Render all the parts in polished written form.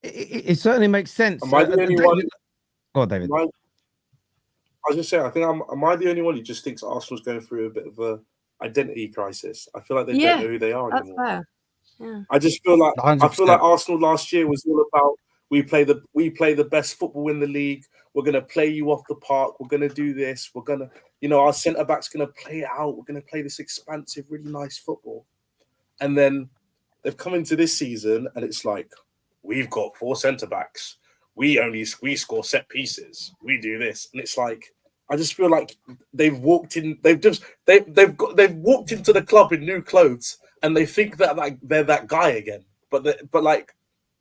It certainly makes sense. Am I the only one? Go on, David. I was just saying, I think am I the only one who just thinks Arsenal's going through a bit of a identity crisis? I feel like they don't know who they are anymore. That's fair. Yeah. I just feel like 100%. Arsenal last year was all about we play the best football in the league. We're gonna play you off the park. We're gonna do this. We're gonna, our centre back's gonna play it out. We're gonna play this expansive, really nice football. And then they've come into this season, and it's like we've got 4 centre backs. We score set pieces. We do this, and it's like I just feel like they've walked in. They've walked into the club in new clothes, and they think that like they're that guy again. But like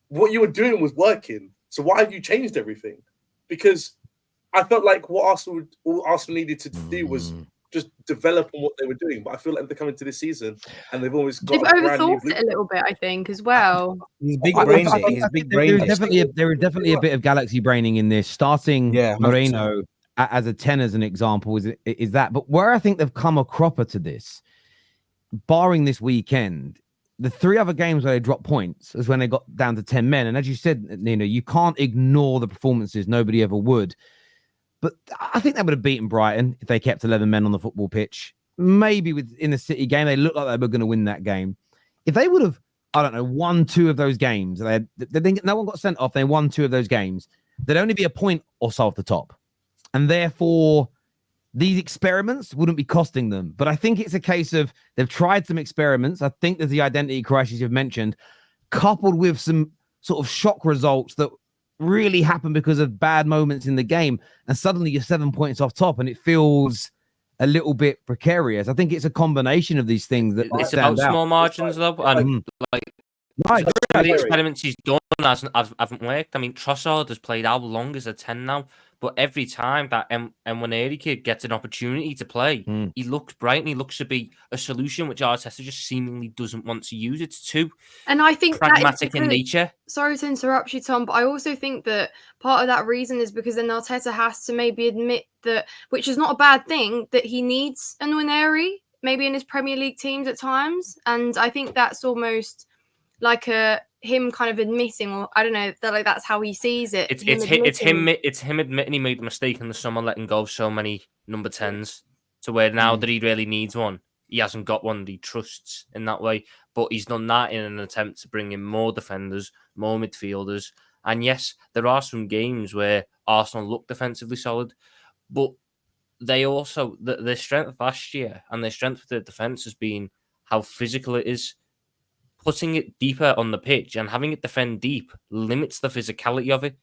what you were doing was working. So why have you changed everything? Because I felt like what all Arsenal needed to do was just develop on what they were doing. But I feel like they're coming to this season and they've always got they've overthought it a little bit, I think, as well. He's big brain. There is definitely a bit of galaxy braining in this. Starting Moreno as a 10 as an example is that. But where I think they've come a cropper to this, barring this weekend, the 3 other games where they dropped points is when they got down to 10 men. And as you said, Nina, you can't ignore the performances. Nobody ever would. But I think they would have beaten Brighton if they kept 11 men on the football pitch. Maybe in the City game, they looked like they were going to win that game. If they would have, I don't know, won 2 of those games, no one got sent off, they won 2 of those games, there'd only be a point or so off the top. And therefore, these experiments wouldn't be costing them. But I think it's a case of they've tried some experiments. I think there's the identity crisis you've mentioned, coupled with some sort of shock results that really happen because of bad moments in the game. And suddenly you're 7 points off top and it feels a little bit precarious. I think it's a combination of these things that it's about small margins, though. And the experiments he's done haven't worked. I mean, Trossard has played how long as a 10 now? But every time that Nwaneri kid gets an opportunity to play, he looks bright and he looks to be a solution which Arteta just seemingly doesn't want to use. It's too pragmatic in nature. Sorry to interrupt you, Tom, but I also think that part of that reason is because then Arteta has to maybe admit that, which is not a bad thing, that he needs a Nwaneri maybe in his Premier League teams at times. And I think that's almost like him kind of admitting, or I don't know, that that's how he sees it. It's him admitting he made the mistake in the summer, letting go of so many number 10s, to where now that he really needs one, he hasn't got one that he trusts in that way. But he's done that in an attempt to bring in more defenders, more midfielders. And yes, there are some games where Arsenal look defensively solid, but they also, their strength last year and their strength with their defence has been how physical it is. Putting it deeper on the pitch and having it defend deep limits the physicality of it,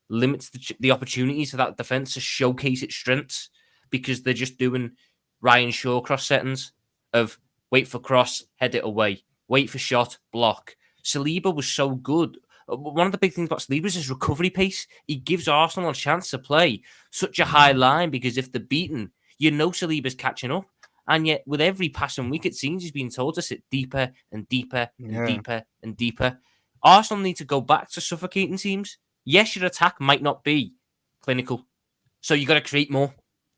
limits the opportunities for that defence to showcase its strengths, because they're just doing Ryan Shaw cross settings of wait for cross, head it away, wait for shot, block. Saliba was so good. One of the big things about Saliba is his recovery pace. He gives Arsenal a chance to play such a high line, because if they're beaten, Saliba's catching up. And yet, with every passing week, it seems he's being told to sit deeper and deeper and deeper and deeper. Arsenal need to go back to suffocating teams. Yes, your attack might not be clinical. So you've got to create more.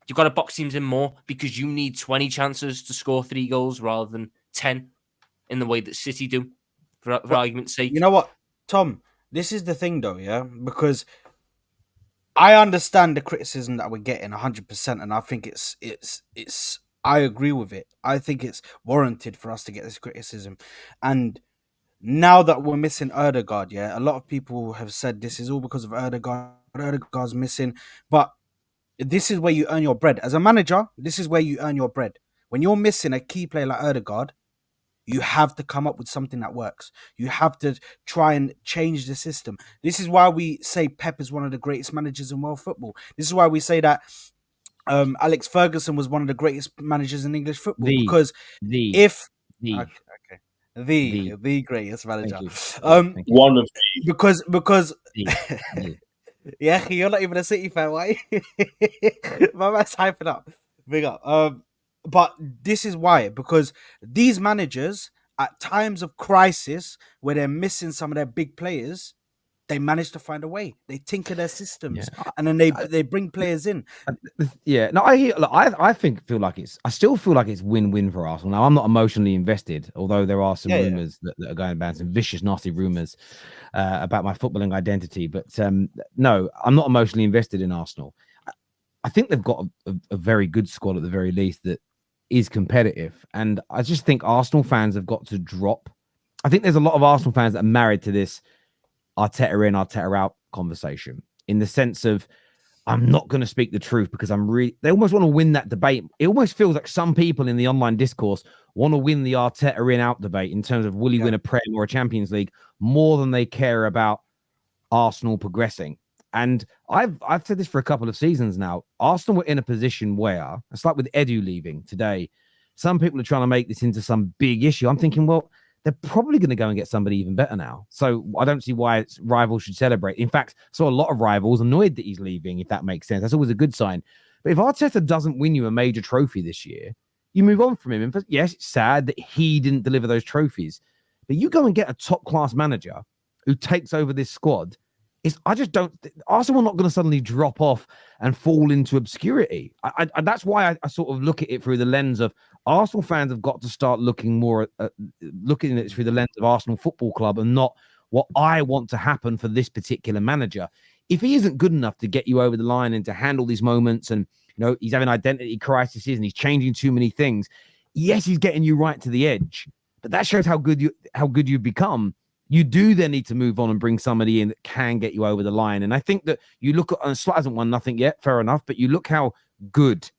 You've got to box teams in more, because you need 20 chances to score 3 goals rather than 10 in the way that City do, for argument's sake. You know what, Tom? This is the thing, though, yeah? Because I understand the criticism that we're getting 100%, and I think it's I agree with it. I think it's warranted for us to get this criticism. And now that we're missing Erdegaard, a lot of people have said this is all because of Erdegaard. Erdegaard's missing. But this is where you earn your bread. As a manager, this is where you earn your bread. When you're missing a key player like Erdegaard, you have to come up with something that works. You have to try and change the system. This is why we say Pep is one of the greatest managers in world football. This is why we say that Alex Ferguson was one of the greatest managers in English football, the greatest manager. One of because yeah, you're not even a City fan, why? My man's hyping up. Big up. But this is why, because these managers at times of crisis where they're missing some of their big players, they manage to find a way. They tinker their systems, and then they bring players in. Yeah, no, I feel like I still feel like it's win-win for Arsenal. Now, I'm not emotionally invested, although there are some rumors that are going about, some vicious, nasty rumors about my footballing identity. But no, I'm not emotionally invested in Arsenal. I think they've got a very good squad at the very least that is competitive, and I just think Arsenal fans have got to drop. I think there's a lot of Arsenal fans that are married to this Arteta in, Arteta out conversation, in the sense of, I'm not going to speak the truth because they almost want to win that debate. It almost feels like some people in the online discourse want to win the Arteta in out debate in terms of will he win a Prem or a Champions League more than they care about Arsenal progressing. And I've said this for a couple of seasons now. Arsenal were in a position where, it's like with Edu leaving today, some people are trying to make this into some big issue. I'm thinking, well, they're probably going to go and get somebody even better now. So I don't see why rivals should celebrate. In fact, I saw a lot of rivals annoyed that he's leaving, if that makes sense. That's always a good sign. But if Arteta doesn't win you a major trophy this year, you move on from him. And yes, it's sad that he didn't deliver those trophies. But you go and get a top-class manager who takes over this squad. Arsenal are not going to suddenly drop off and fall into obscurity. That's why I sort of look at it through the lens of Arsenal fans have got to start looking more looking at it through the lens of Arsenal Football Club and not what I want to happen for this particular manager. If he isn't good enough to get you over the line and to handle these moments, and he's having identity crises and he's changing too many things, yes, he's getting you right to the edge, but that shows how good you've become. You do then need to move on and bring somebody in that can get you over the line. And I think that you look at, and Slot hasn't won nothing yet, fair enough, but you look how good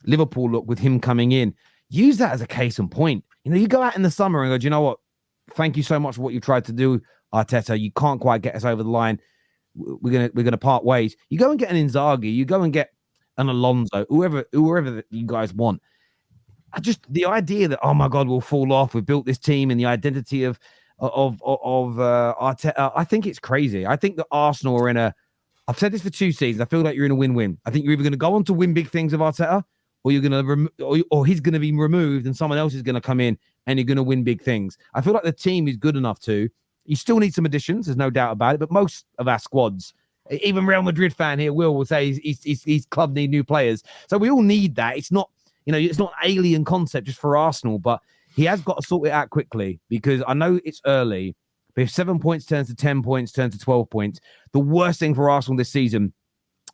Liverpool look with him coming in. Use that as a case in point. You go out in the summer and go, do you know what? Thank you so much for what you tried to do, Arteta. You can't quite get us over the line. We're gonna part ways. You go and get an Inzaghi. You go and get an Alonso, whoever you guys want. The idea that, oh my God, we'll fall off. We've built this team and the identity of Arteta. I think it's crazy. I think that Arsenal are I've said this for 2 seasons. I feel like you're in a win-win. I think you're either going to go on to win big things of Arteta, or you're going to or he's going to be removed and someone else is going to come in and you're going to win big things. I feel like the team is good enough to. You still need some additions. There's no doubt about it. But most of our squads, even Real Madrid fan here, will say his club need new players. So we all need that. It's not, it's not an alien concept just for Arsenal, but he has got to sort it out quickly, because I know it's early, but if 7 points turns to 10 points, turns to 12 points, the worst thing for Arsenal this season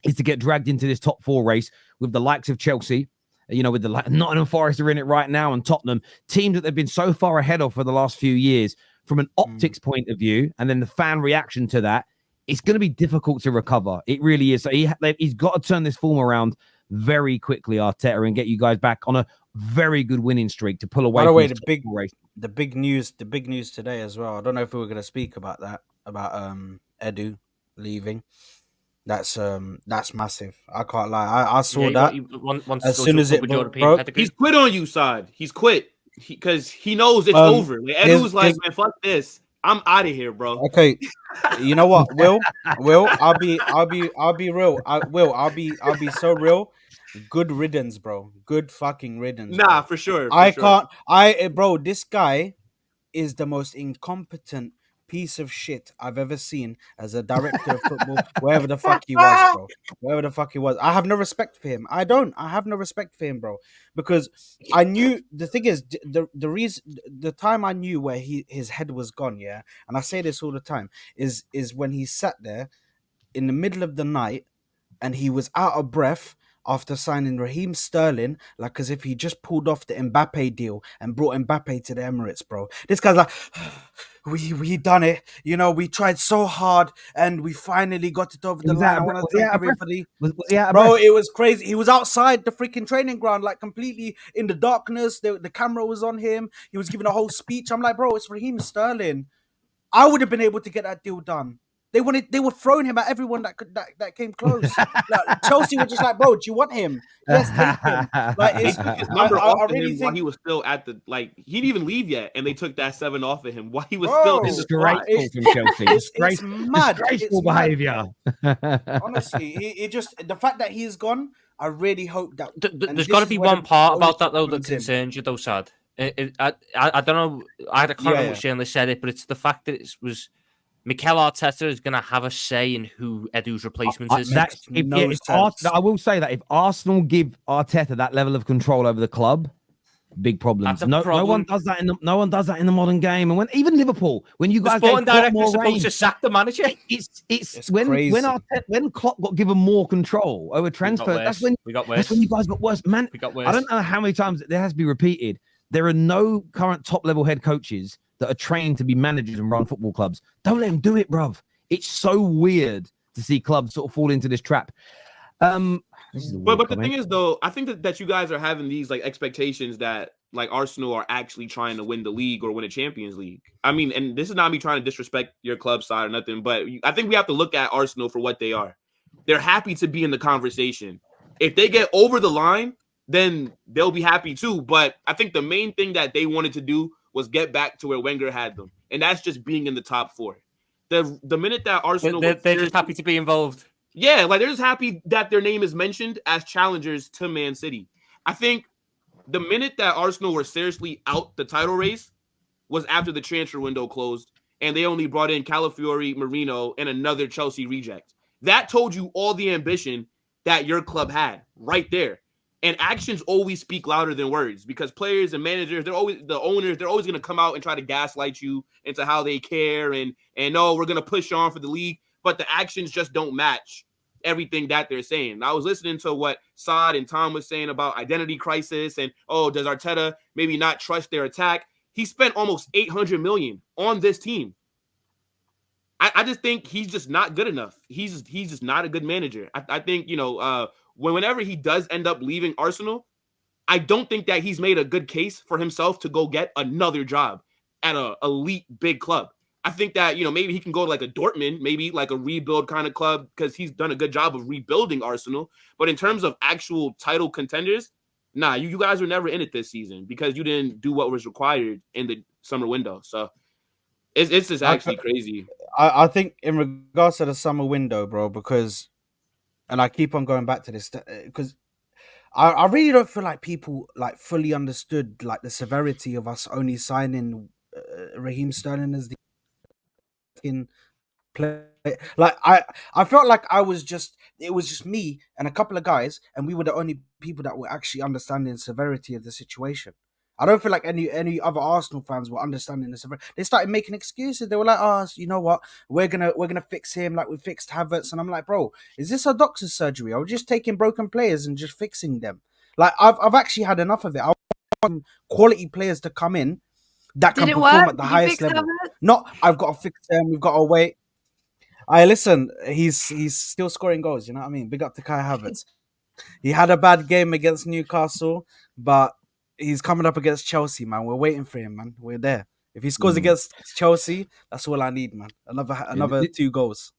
is to get dragged into this top 4 race with the likes of Chelsea, with the Nottingham Forest are in it right now, and Tottenham, teams that they've been so far ahead of for the last few years from an optics point of view, and then the fan reaction to that. It's going to be difficult to recover. It really is. So he's got to turn this form around very quickly, Arteta, and get you guys back on a very good winning streak to pull away. By the way, the big news today as well. I don't know if we were going to speak about that, about Edu leaving. That's massive. I can't lie. I saw that as soon as it broke. He's quit on you, Side. He's quit because he knows it's over. Like, Edu's like, man, fuck this. I'm out of here, bro. Okay, you know what, Will? I'll be real. I'll be so real. Good riddance, bro. Good fucking riddance. Nah, bro. for sure. Bro, this guy is the most incompetent piece of shit I've ever seen as a director of football, wherever the fuck he was, bro. Wherever the fuck he was. I have no respect for him. I have no respect for him, bro. Because I knew, the thing is, the reason, the time I knew where his head was gone, yeah, and I say this all the time, is when he sat there in the middle of the night and he was out of breath after signing Raheem Sterling, like as if he just pulled off the Mbappe deal and brought Mbappe to the Emirates, bro. This guy's like, we done it. We tried so hard and we finally got it over the line. I want to thank everybody. Bro, it was crazy. He was outside the freaking training ground, like completely in the darkness. The camera was on him. He was giving a whole speech. I'm like, bro, it's Raheem Sterling. I would have been able to get that deal done. They were throwing him at everyone that came close. Like, Chelsea were just like, bro, do you want him? Yes, take him. Like, they took his number off of him while he was still at the, like, he didn't even leave yet, and they took that 7 off of him while he was still in the squad. From Chelsea. It's mad. Disgraceful behaviour. Honestly, it just, the fact that he's gone, I really hope that. There's got to be one part about that though that concerns you, though, Sad. I don't know. I can't remember which journalist said it, but it's the fact that it was Mikel Arteta is going to have a say in who Edu's replacement is. I will say that if Arsenal give Arteta that level of control over the club, big problems. No one does that in the modern game. And even Liverpool, when you guys sporting director is supposed to sack the manager, it's when Klopp got given more control over transfer. That's when you guys got worse. Man, I don't know how many times there has to be repeated. There are no current top level head coaches that are trained to be managers and run football clubs. Don't let them do it, bruv. It's so weird to see clubs sort of fall into this trap. But the thing is, though, I think that you guys are having these like expectations that like Arsenal are actually trying to win the league or win a Champions League. I mean, and this is not me trying to disrespect your club side or nothing, but I think we have to look at Arsenal for what they are. They're happy to be in the conversation. If they get over the line, then they'll be happy too. But I think the main thing that they wanted to do was get back to where Wenger had them, and that's just being in the top four. The minute that Arsenal, they're just happy to be involved. Yeah, like they're just happy that their name is mentioned as challengers to Man City. I think the minute that Arsenal were seriously out the title race was after the transfer window closed, and they only brought in Calafiori, Marino, and another Chelsea reject. That told you all the ambition that your club had right there. And actions always speak louder than words, because players and managers, they're always going to come out and try to gaslight you into how they care and no, we're going to push on for the league, but the actions just don't match everything that they're saying. I was listening to what Saad and Tom was saying about identity crisis and, does Arteta maybe not trust their attack? He spent almost $800 million on this team. I just think he's just not good enough. He's just not a good manager. I think, whenever he does end up leaving Arsenal, I don't think that he's made a good case for himself to go get another job at an elite big club. I think that, maybe he can go to like a Dortmund, maybe like a rebuild kind of club, because he's done a good job of rebuilding Arsenal. But in terms of actual title contenders, nah, you guys were never in it this season because you didn't do what was required in the summer window. So it's just actually crazy. I think in regards to the summer window, bro, because, and I keep on going back to this, because I really don't feel like people like fully understood like the severity of us only signing Raheem Sterling as the play. Like I felt like it was just me and a couple of guys, and we were the only people that were actually understanding the severity of the situation. I don't feel like any other Arsenal fans were understanding the severity. They started making excuses. They were like, "Oh, you know what? We're gonna fix him like we fixed Havertz." And I'm like, "Bro, is this a doctor's surgery? Or just taking broken players and just fixing them?" Like I've actually had enough of it. I want quality players to come in that can perform at the highest level. Not I've got to fix them. We've got to wait. Listen, he's still scoring goals. You know what I mean? Big up to Kai Havertz. He had a bad game against Newcastle, but he's coming up against Chelsea, man. We're waiting for him, man. We're there. If he scores against Chelsea, that's all I need, man. Another 2 goals.